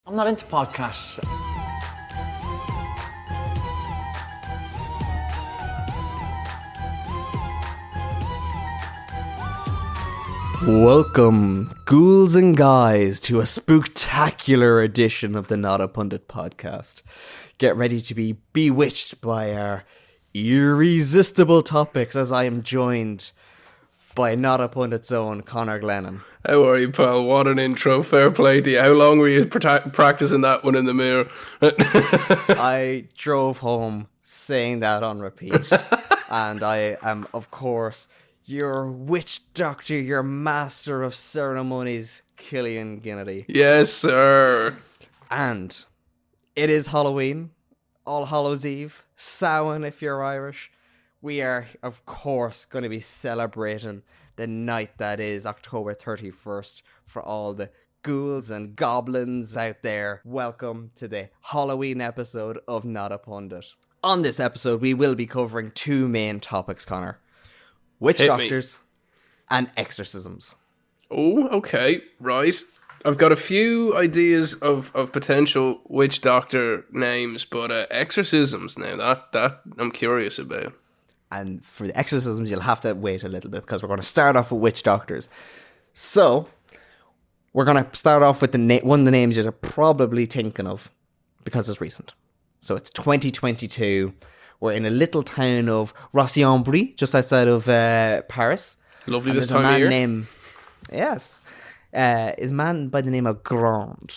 I'm not into podcasts. Welcome, ghouls and guys, to a spooktacular edition of the Not a Pundit podcast. Get ready to be bewitched by our irresistible topics as I am joined by Not a Pundit's own Connor Glennon. How are you, pal? What an intro. Fair play to you. How long were you practicing that one in the mirror? I drove home saying that on repeat. And I am, of course, your witch doctor, your master of ceremonies, Killian Ginnity. Yes, sir. And it is Halloween, All Hallows Eve, Samhain if you're Irish. We are, of course, going to be celebrating the night that is October 31st for all the ghouls and goblins out there. Welcome to the Halloween episode of Not a Pundit. On this episode, we will be covering two main topics, Connor. Witch doctors and exorcisms. Oh, okay. Right. I've got a few ideas of potential witch doctor names, but exorcisms now, that I'm curious about. And for the exorcisms, you'll have to wait a little bit because we're going to start off with witch doctors. So, we're going to start off with one of the names you're probably thinking of because it's recent. So, it's 2022. We're in a little town of Roissy-en-Brie, just outside of Paris. Lovely and this time of year. Is a man by the name of Grand.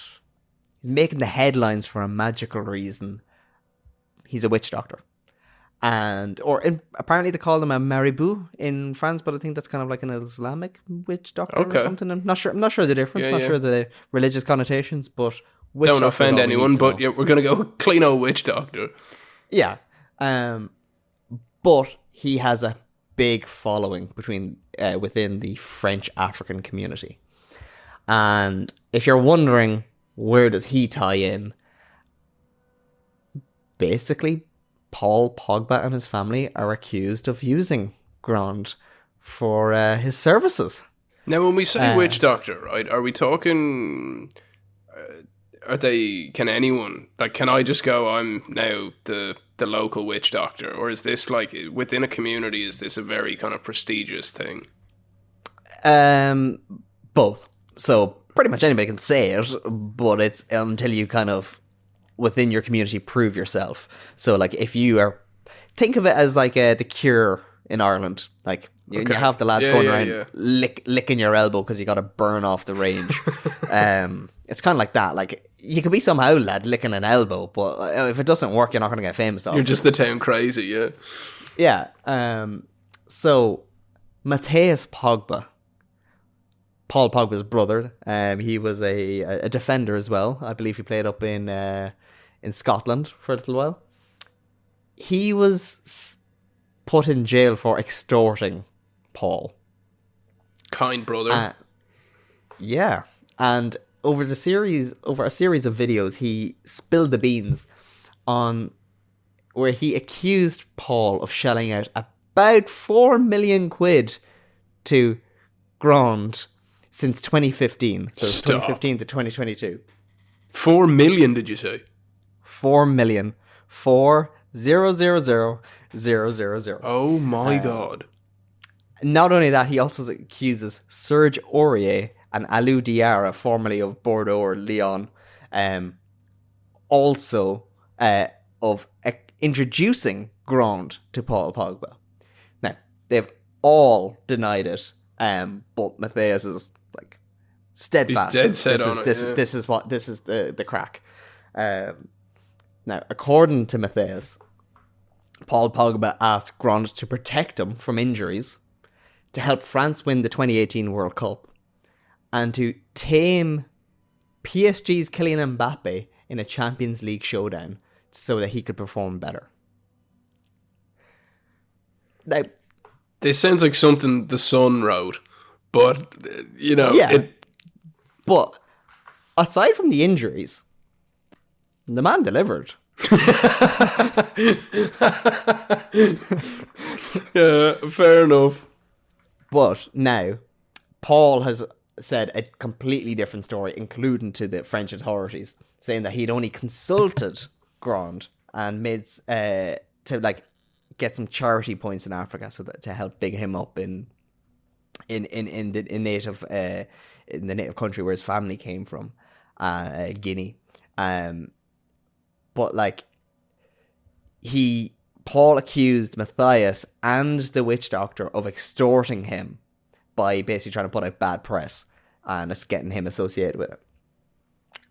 He's making the headlines for a magical reason. He's a witch doctor. Apparently they call him a marabout in France, but I think that's kind of like an Islamic witch doctor or something. I'm not sure the difference, sure the religious connotations, but witch don't offend anyone, but yeah, we're going to go clean old witch doctor. Yeah. But he has a big following within the French African community. And if you're wondering where does he tie in, basically Paul Pogba and his family are accused of using Grand for his services. Now, when we say witch doctor, right, are we talking... can anyone, like, can I just go, I'm now the local witch doctor? Or is this, like, within a community, is this a very kind of prestigious thing? Both. So, pretty much anybody can say it, but it's until you kind of, within your community, prove yourself. So, like, if you are, think of it as like the Cure in Ireland. Like, you have the lads going around licking your elbow because you got to burn off the range. It's kind of like that. Like, you could be some old lad licking an elbow, but if it doesn't work, you're not going to get famous off. You're just the town crazy, yeah. Yeah. So, Matthias Pogba, Paul Pogba's brother, he was a defender as well. I believe he played up in Scotland for a little while. He was put in jail for extorting Paul. Kind brother. Yeah. And over a series of videos, he spilled the beans on where he accused Paul of shelling out about 4 million quid to Grand since 2015. So 2015 to 2022. 4 million, did you say? 4 million. 4,000,000. Oh my God. Not only that, he also accuses Serge Aurier and Alou Diarra, formerly of Bordeaux or Lyon, also of introducing Grand to Paul Pogba. Now, they've all denied it, but Matthias is like steadfast. He's dead set on it. This is the crack. Now, according to Matthias, Paul Pogba asked Grand to protect him from injuries, to help France win the 2018 World Cup, and to tame PSG's Kylian Mbappe in a Champions League showdown so that he could perform better. Now, this sounds like something the Sun wrote, but, you know... Yeah, but aside from the injuries, the man delivered. Yeah, fair enough. But now, Paul has said a completely different story, including to the French authorities, saying that he'd only consulted Grand and made to like get some charity points in Africa, so that to help big him up in the native country where his family came from, Guinea. But like Paul accused Matthias and the witch doctor of extorting him by basically trying to put out bad press and it's getting him associated with it.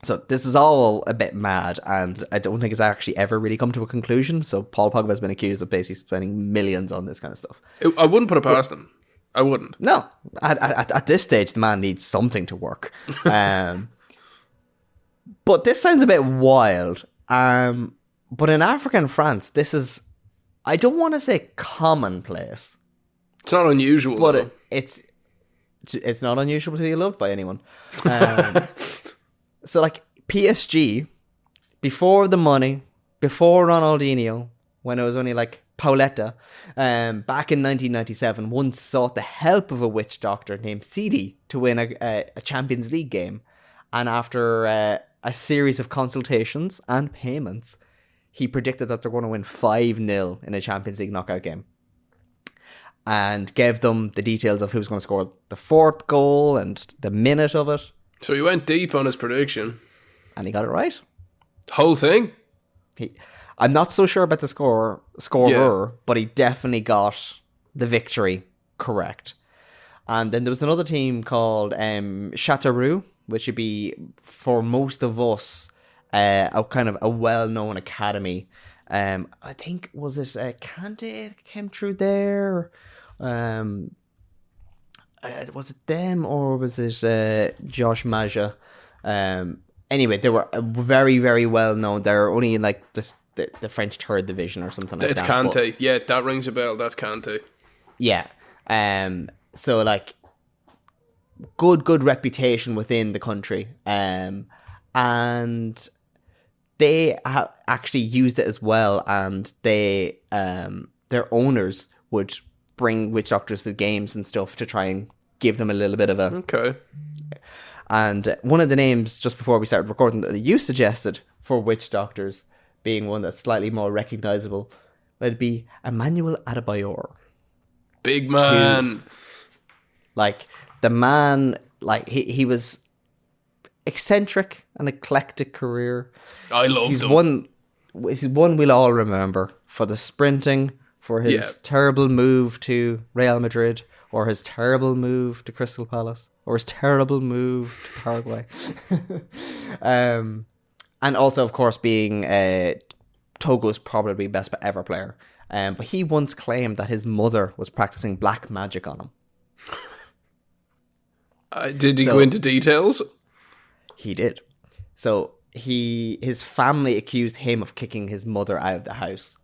So this is all a bit mad, and I don't think it's actually ever really come to a conclusion. So Paul Pogba has been accused of basically spending millions on this kind of stuff. I wouldn't put it past him. I wouldn't. No, at this stage, the man needs something to work. But this sounds a bit wild. But in Africa and France, this is, I don't want to say commonplace. It's not unusual, but it's not unusual to be loved by anyone. So like PSG, before the money, before Ronaldinho, when it was only like Pauletta, back in 1997, once sought the help of a witch doctor named Sidi to win a Champions League game. And after a series of consultations and payments, he predicted that they're going to win 5-0 in a Champions League knockout game. And gave them the details of who was going to score the fourth goal and the minute of it. So he went deep on his prediction. And he got it right. Whole thing? I'm not so sure about the scorer, but he definitely got the victory correct. And then there was another team called Châteauroux, which would be, for most of us, a kind of a well-known academy. I think, was it Kante came through there? Was it them, or was it Josh Maja? Anyway, they were very, very well known. They're only in like the French third division or something like that. It's Kante. Yeah, that rings a bell. That's Kante. Yeah. So like good reputation within the country. And they actually used it as well, and they their owners would bring witch doctors to games and stuff to try and give them a little bit of a... Okay. And one of the names, just before we started recording, that you suggested for witch doctors, being one that's slightly more recognisable, would be Emmanuel Adebayor. Big man. Like, the man, like, he was eccentric and eclectic career. I loved him. He's one we'll all remember for the sprinting, for his terrible move to Real Madrid, or his terrible move to Crystal Palace, or his terrible move to Paraguay. And also, of course, being Togo's probably best ever player. But he once claimed that his mother was practicing black magic on him. Did he go into details? He did. So his family accused him of kicking his mother out of the house.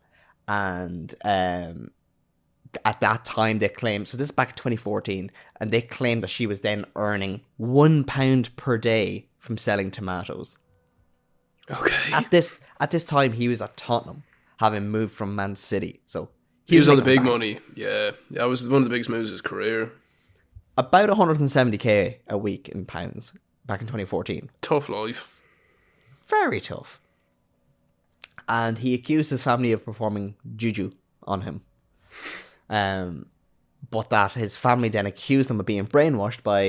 And at that time they claimed, so this is back in 2014, and they claimed that she was then earning £1 per day from selling tomatoes. Okay. At this time he was at Tottenham, having moved from Man City. So he was on the big money. Yeah. That was one of the biggest moves of his career. About 170k a week in pounds back in 2014. Tough life. Very tough. And he accused his family of performing juju on him. But that his family then accused him of being brainwashed by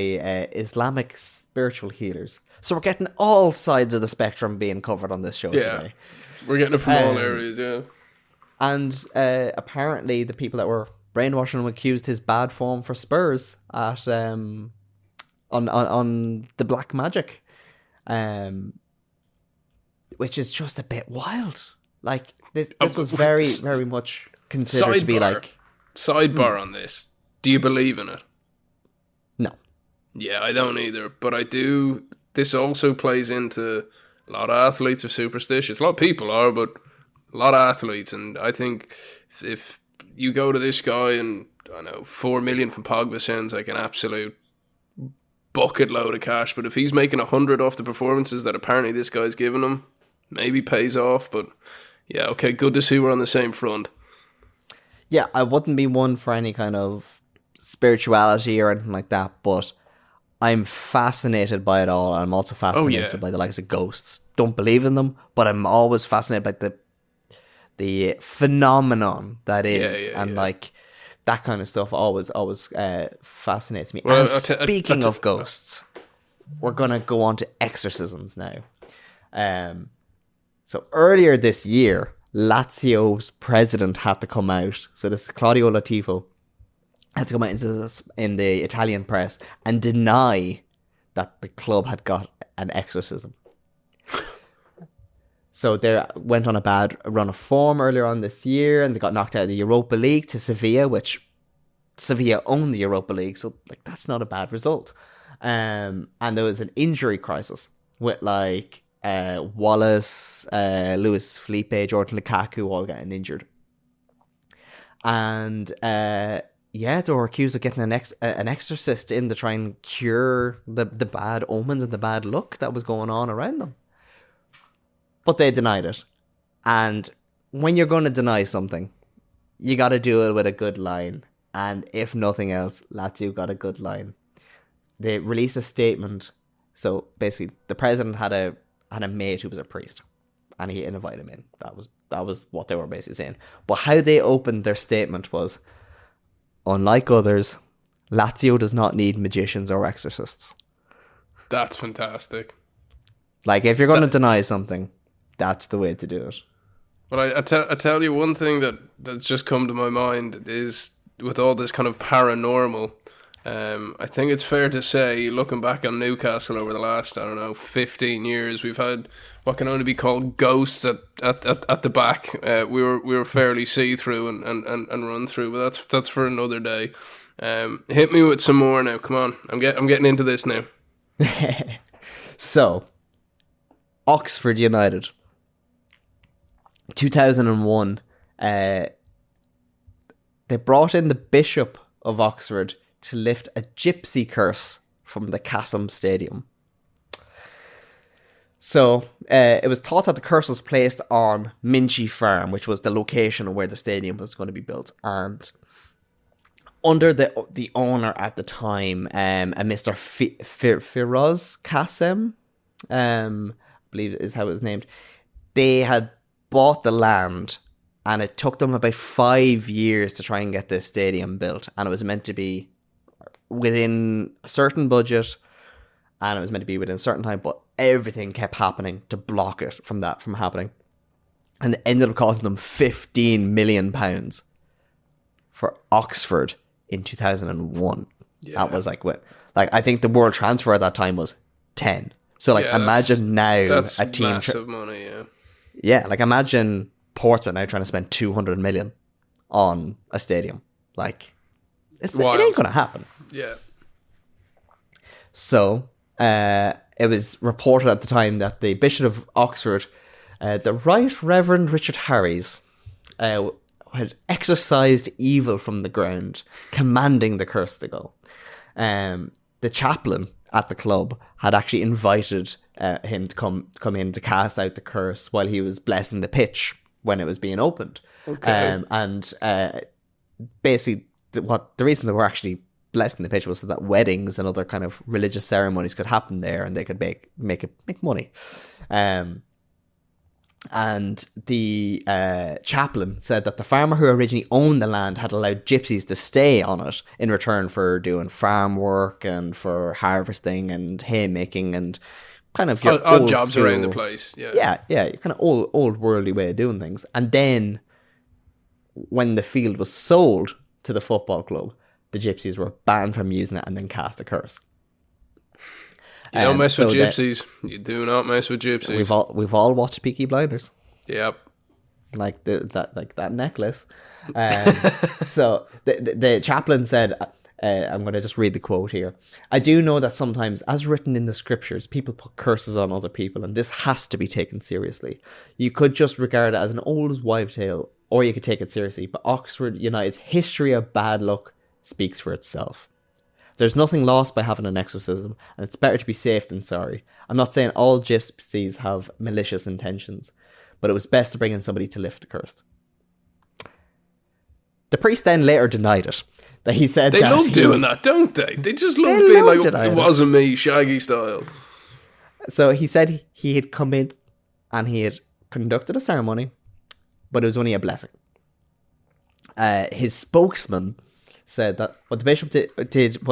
Islamic spiritual healers. So we're getting all sides of the spectrum being covered on this show today. We're getting it from all areas, yeah. And apparently the people that were brainwashing him accused his bad form for Spurs at on the black magic. Which is just a bit wild. Like, this was very, very much considered to be like... Sidebar on this. Do you believe in it? No. Yeah, I don't either. But I do... This also plays into... A lot of athletes are superstitious. A lot of people are, but a lot of athletes. And I think if you go to this guy and, I don't know, 4 million from Pogba sounds like an absolute bucket load of cash. But if he's making 100 off the performances that apparently this guy's giving him, maybe pays off. But yeah, okay, good to see we're on the same front. Yeah, I wouldn't be one for any kind of spirituality or anything like that, but I'm fascinated by it all. I'm also Oh fascinated yeah, by the likes of ghosts. Don't believe in them, but I'm always fascinated by the phenomenon that yeah, is, yeah, and yeah. like that kind of stuff always fascinates me. And Well, speaking of ghosts, we're gonna go on to exorcisms now. So earlier this year, Lazio's president had to come out. So this is Claudio Latifo had to come out in the Italian press and deny that the club had got an exorcism. So they went on a bad run of form earlier on this year, and they got knocked out of the Europa League to Sevilla, which Sevilla own the Europa League, so like that's not a bad result. And there was an injury crisis with like Wallace, Luis Felipe, Jordan Lukaku all getting injured, and yeah, they were accused of getting an exorcist in to try and cure the bad omens and the bad luck that was going on around them. But they denied it, and when you're going to deny something, you got to do it with a good line. And if nothing else, Lazio got a good line. They released a statement. So basically, the president had a mate who was a priest, and he invited him in. That was what they were basically saying. But how they opened their statement was, unlike others, Lazio does not need magicians or exorcists. that's fantastic. Like, if you're going to deny something, that's the way to do it. But I tell you one thing that's just come to my mind is with all this kind of paranormal. I think it's fair to say, looking back on Newcastle over the last, I don't know, 15 years, we've had what can only be called ghosts at the back. We were fairly see through and run through, but that's for another day. Hit me with some more now. Come on, I'm getting into this now. So, Oxford United, 2001. They brought in the Bishop of Oxford to lift a gypsy curse from the Cassim Stadium. So, it was thought that the curse was placed on Minchie Farm, which was the location where the stadium was going to be built. And under the owner at the time, a Mr. Firoz Kassem, I believe is how it was named, they had bought the land, and it took them about 5 years to try and get this stadium built. And it was meant to be within a certain budget, and it was meant to be within a certain time, but everything kept happening to block it from happening. And it ended up costing them £15 million for Oxford in 2001. Yeah. That was like I think the world transfer at that time was 10. So like, imagine now that's a team massive money. Yeah, like imagine Portsmouth now trying to spend 200 million on a stadium. Like, it ain't gonna happen. Yeah. So it was reported at the time that the Bishop of Oxford, the Right Reverend Richard Harries, had exorcised evil from the ground, commanding the curse to go. The chaplain at the club had actually invited him to come in to cast out the curse while he was blessing the pitch when it was being opened. Okay. Basically, the reason they were actually blessing the pitch was so that weddings and other kind of religious ceremonies could happen there, and they could make money. And the chaplain said that the farmer who originally owned the land had allowed gypsies to stay on it in return for doing farm work and for harvesting and haymaking and kind of your odd jobs school, around the place. Yeah, kind of old worldly way of doing things. And then when the field was sold to the football club, the gypsies were banned from using it and then cast a curse. You don't mess with gypsies. You do not mess with gypsies. We've all watched Peaky Blinders. Yep. Like that necklace. So the chaplain said, I'm going to just read the quote here. "I do know that sometimes, as written in the scriptures, people put curses on other people, and this has to be taken seriously. You could just regard it as an old wives' tale, or you could take it seriously. But Oxford United's history of bad luck speaks for itself. There's nothing lost by having an exorcism, and it's better to be safe than sorry. I'm not saying all gypsies have malicious intentions, but it was best to bring in somebody to lift the curse." The priest then later denied it. that he said They that love doing that, don't they? They just love They being like, loved it wasn't me, Shaggy style. So he said he had come in and he had conducted a ceremony, but it was only a blessing. His spokesman said that what the bishop did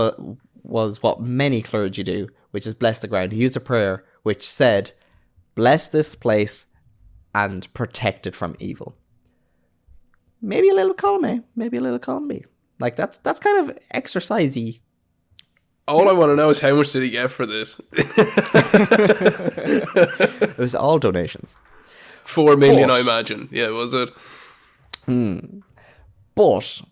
was what many clergy do, which is bless the ground. He used a prayer which said, bless this place and protect it from evil. Maybe a little column A, maybe a little column B. Like, that's kind of exercisey. All I want to know is how much did he get for this? It was all donations. 4 million, I imagine. Yeah, was it? But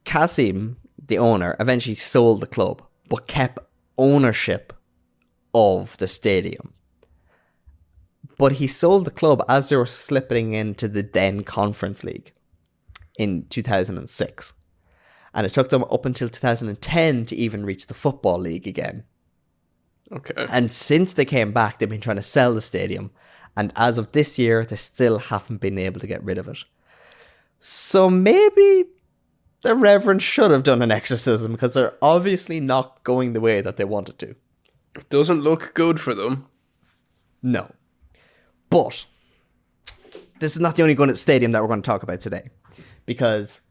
Kasim, the owner, eventually sold the club, but kept ownership of the stadium. But he sold the club as they were slipping into the then Conference League in 2006. And it took them up until 2010 to even reach the Football League again. Okay. And since they came back, they've been trying to sell the stadium. And as of this year, they still haven't been able to get rid of it. So maybe the Reverend should have done an exorcism, because they're obviously not going the way that they wanted to. It doesn't look good for them. No. But this is not the only stadium that we're going to talk about today, because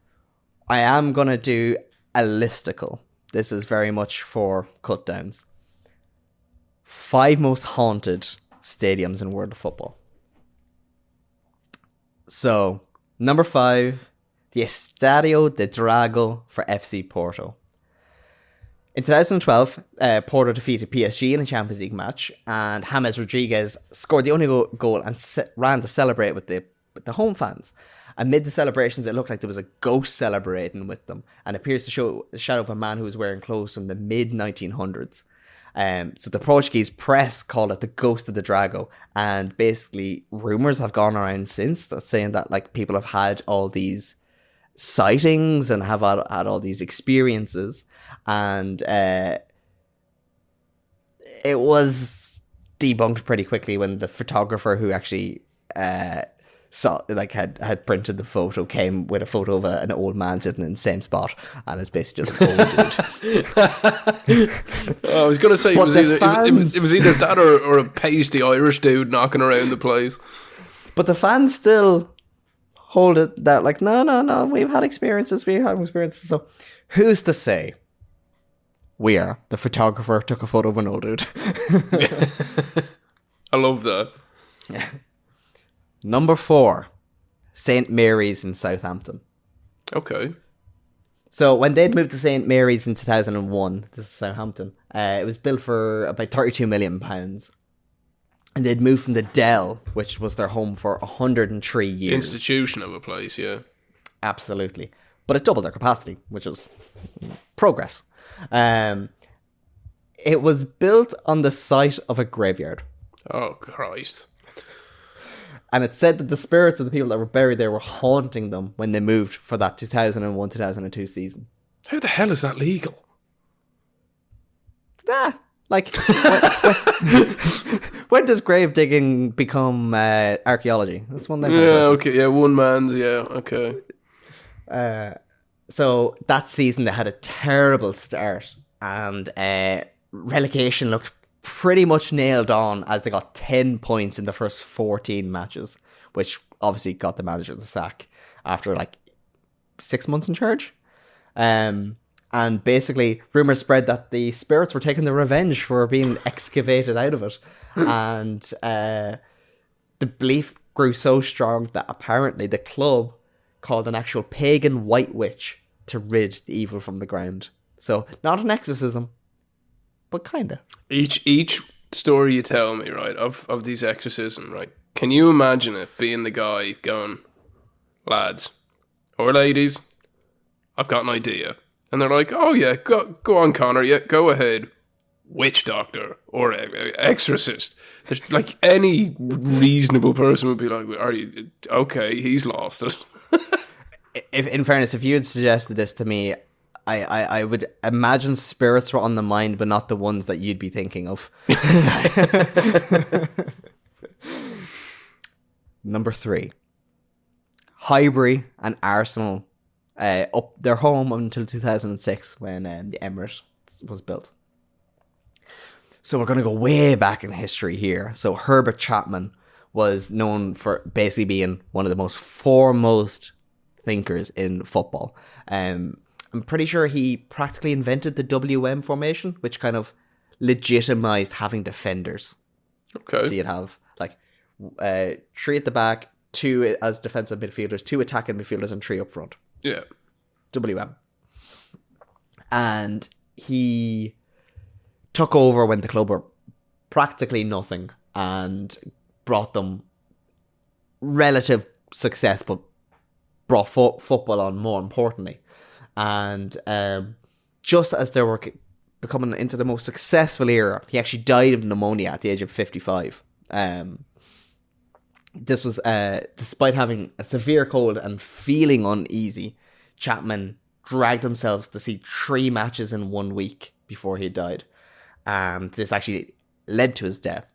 I am going to do a listicle. This is very much for cut downs. 5 most haunted stadiums in world of football. So, number 5, the Estadio de Dragão for FC Porto. In 2012, Porto defeated PSG in a Champions League match, and James Rodriguez scored the only goal and ran to celebrate with the home fans. Amid the celebrations, it looked like there was a ghost celebrating with them, and appears to show the shadow of a man who was wearing clothes from the mid-1900s. So the Portuguese press called it the Ghost of the Dragão, and basically rumours have gone around since that saying that like people have had all these sightings and have had all these experiences, and it was debunked pretty quickly when the photographer who actually had printed the photo came with a photo of an old man sitting in the same spot, and it's basically just an old dude. I was going to say it was either that or a pasty Irish dude knocking around the place. But the fans still hold it that like, no, we've had experiences. So who's to say the photographer took a photo of an old dude? I love that. Number 4, St. Mary's in Southampton. Okay. So when they'd moved to St. Mary's in 2001, this is Southampton, it was built for about £32 million. And they'd moved from the Dell, which was their home for 103 years. Institution of a place, yeah. Absolutely. But it doubled their capacity, which was progress. It was built on the site of a graveyard. Oh, Christ. And it said that the spirits of the people that were buried there were haunting them when they moved for that 2001-2002 season. How the hell is that legal? Like, when does grave digging become archaeology? That's one thing. Yeah, okay, yeah, one man's, yeah, okay. So that season they had a terrible start, and relegation looked pretty much nailed on as they got 10 points in the first 14 matches, which obviously got the manager the sack after like 6 months in charge. And basically rumours spread that the spirits were taking their revenge for being excavated out of it. And the belief grew so strong that apparently the club called an actual pagan white witch to rid the evil from the ground. So not an exorcism, but kinda. Each story you tell me, right, of these exorcisms, right? Can you imagine it being the guy going, lads or ladies, I've got an idea. And they're like, oh yeah, go on, Connor, yeah, go ahead. Witch doctor or exorcist. There's like any reasonable person would be like, are you okay? He's lost it. If, in fairness, if you had suggested this to me, I would imagine spirits were on the mind, but not the ones that you'd be thinking of. Number 3, Highbury and Arsenal up their home until 2006 when the Emirates was built. So we're going to go way back in history here. So Herbert Chapman was known for basically being one of the most foremost thinkers in football. I'm pretty sure he practically invented the WM formation, which kind of legitimized having defenders. Okay. So you'd have like 3 at the back, 2 as defensive midfielders, 2 attacking midfielders, and 3 up front. Yeah. WM. And he took over when the club were practically nothing and brought them relative success, but brought football on more importantly. And just as they were becoming into the most successful era, he actually died of pneumonia at the age of 55. This was despite having a severe cold and feeling uneasy. Chapman dragged himself to see 3 matches in 1 week before he died. And this actually led to his death.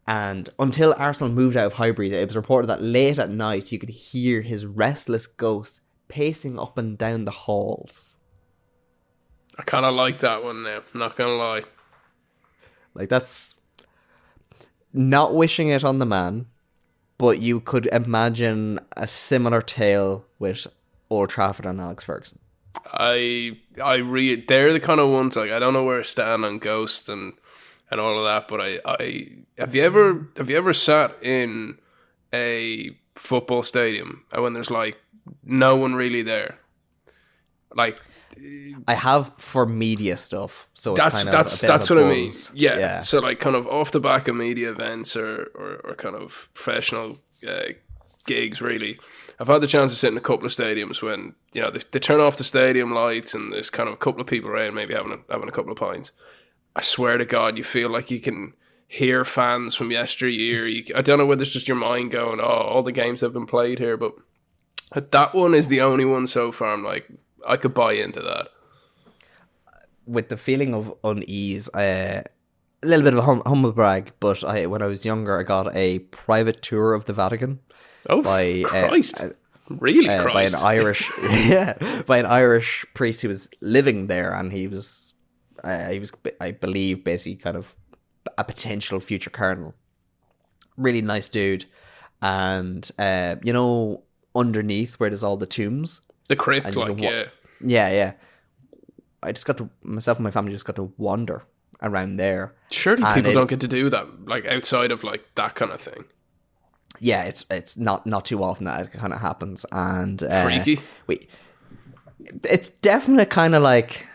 And until Arsenal moved out of Highbury, it was reported that late at night you could hear his restless ghost pacing up and down the halls. I kind of like that one now, not gonna lie. Like, that's not wishing it on the man, but you could imagine a similar tale with Old Trafford and Alex Ferguson. They're the kind of ones, like, I don't know where I stand on Ghost and all of that, but I have you ever sat in a football stadium when there's like no one really there? Like, I have for media stuff, so that's it's what I mean. Yeah. So like kind of off the back of media events or kind of professional gigs, really. I've had the chance to sit in a couple of stadiums when, you know, they turn off the stadium lights and there's kind of a couple of people around, maybe having a couple of pints. I swear to God, you feel like you can hear fans from yesteryear. I don't know whether it's just your mind going, oh, all the games have been played here, but that one is the only one so far I'm like, I could buy into that. With the feeling of unease, a little bit of a humble brag, but when I was younger, I got a private tour of the Vatican. Oh, Christ! Really, Christ! By an Irish, by an Irish priest who was living there, and he was, I believe, basically kind of a potential future cardinal. Really nice dude, and you know, underneath where there's all the tombs, the crypt, like yeah. I just got to, myself and my family just got to wander around there. Surely people don't get to do that, like outside of like that kind of thing. Yeah, it's not too often that it kind of happens, and freaky. It's definitely kind of like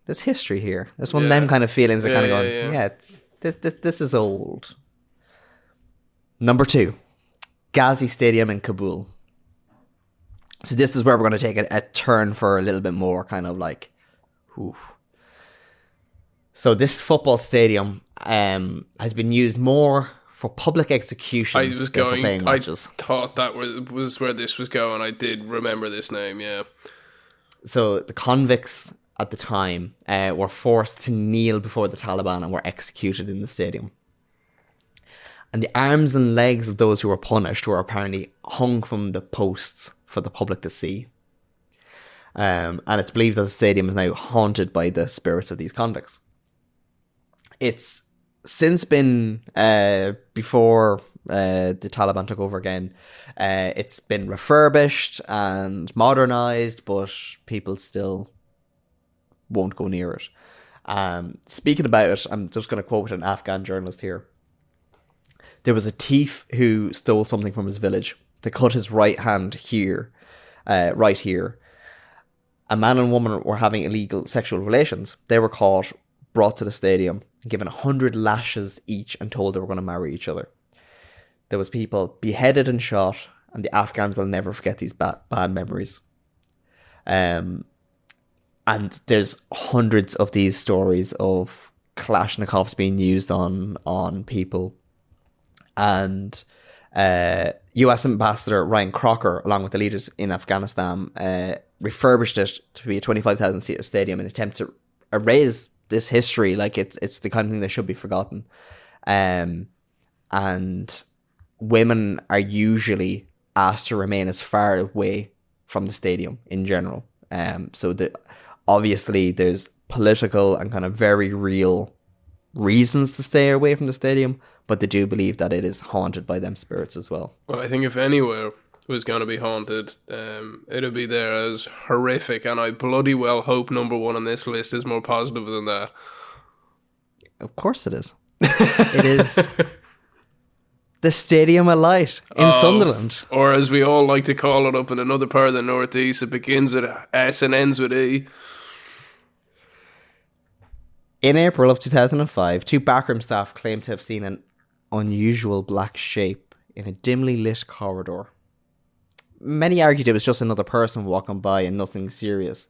there's history here. There's one of them kind of feelings that kind of going, this is old. Number 2, Ghazi Stadium in Kabul. So this is where we're going to take a turn for a little bit more kind of like, oof. So this football stadium has been used more for public executions than for playing matches. I thought that was where this was going. I did remember this name, yeah. So the convicts at the time were forced to kneel before the Taliban and were executed in the stadium. And the arms and legs of those who were punished were apparently hung from the posts for the public to see. And it's believed that the stadium is now haunted by the spirits of these convicts. It's since been, before the Taliban took over again, it's been refurbished and modernised, but people still won't go near it. Speaking about it, I'm just going to quote an Afghan journalist here. There was a thief who stole something from his village. They cut his right hand here, right here. A man and woman were having illegal sexual relations. They were caught, brought to the stadium, given 100 lashes each and told they were going to marry each other. There was people beheaded and shot, and the Afghans will never forget these bad memories. And there's hundreds of these stories of Kalashnikovs being used on people. And US Ambassador Ryan Crocker, along with the leaders in Afghanistan, refurbished it to be a 25,000-seater stadium in an attempt to erase this history. Like it's the kind of thing that should be forgotten. And women are usually asked to remain as far away from the stadium in general. Obviously there's political and kind of very real reasons to stay away from the stadium, but they do believe that it is haunted by them spirits as well. Well, I think if anywhere was going to be haunted, it'll be there as horrific, and I bloody well hope number one on this list is more positive than that. Of course it is. It is the Stadium of Light in Sunderland. Or as we all like to call it up in another part of the Northeast, it begins with S and ends with E. In April of 2005, 2 backroom staff claimed to have seen an unusual black shape in a dimly lit corridor. Many argued it was just another person walking by and nothing serious.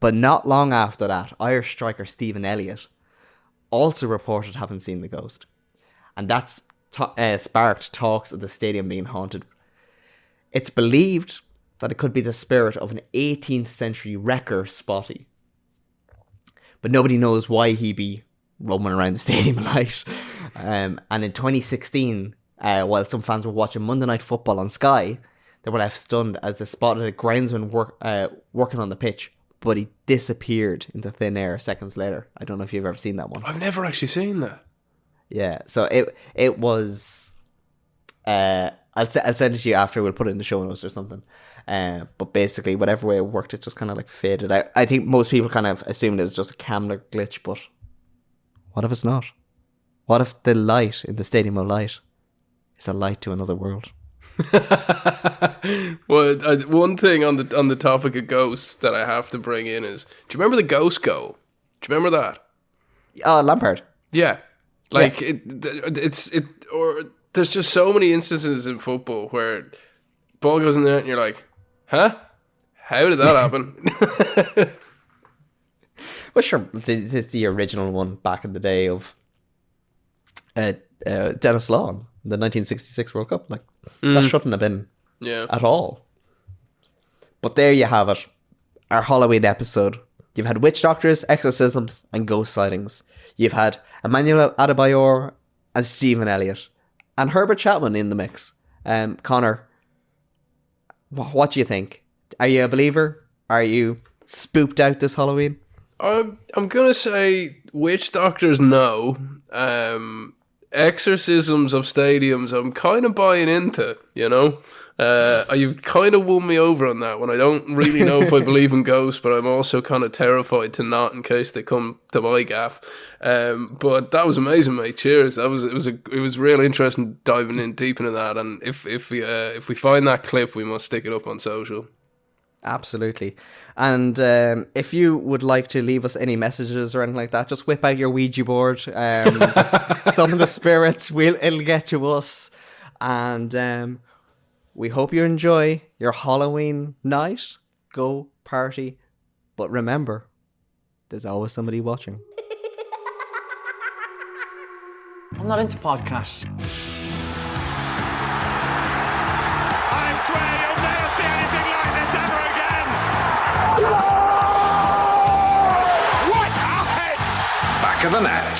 But not long after that, Irish striker Stephen Elliott also reported having seen the ghost. And that's sparked talks of the stadium being haunted. It's believed that it could be the spirit of an 18th century wrecker spotty. But nobody knows why he'd be roaming around the Stadium of Light. And in 2016, while some fans were watching Monday Night Football on Sky, they were left stunned as they spotted a groundsman working on the pitch, but he disappeared into thin air seconds later. I don't know if you've ever seen that one. I've never actually seen that. Yeah, so it was... I'll send it to you after. We'll put it in the show notes or something. But basically, whatever way it worked, it just kind of like faded out. I think most people kind of assumed it was just a camera glitch, but what if it's not? What if the light in the Stadium of Light is a light to another world? Well, one thing on the topic of ghosts that I have to bring in is, do you remember the ghost goal? Do you remember that? Lampard. Yeah, like yeah. Or there's just so many instances in football where ball goes in there and you're like, huh? How did that happen? Well, sure, this is the original one back in the day of Dennis Law, the 1966 World Cup. Like, that shouldn't have been at all. But there you have it. Our Halloween episode. You've had witch doctors, exorcisms, and ghost sightings. You've had Emmanuel Adebayor and Stephen Elliott. And Herbert Chapman in the mix. Connor, what do you think? Are you a believer? Are you spooked out this Halloween? I'm gonna say witch doctors, no. Exorcisms of stadiums, I'm kind of buying into, you know. You've kind of won me over on that one. I don't really know if I believe in ghosts, but I'm also kind of terrified to not in case they come to my gaff. But that was amazing, mate. Cheers. It was real interesting diving in deep into that. And if we find that clip, we must stick it up on social. Absolutely. And if you would like to leave us any messages or anything like that, just whip out your Ouija board. Just some of the spirits, it'll get to us. And we hope you enjoy your Halloween night. Go party. But remember, there's always somebody watching. I'm not into podcasts. I swear you'll never see anything like this ever again! What a hit! Back of the net.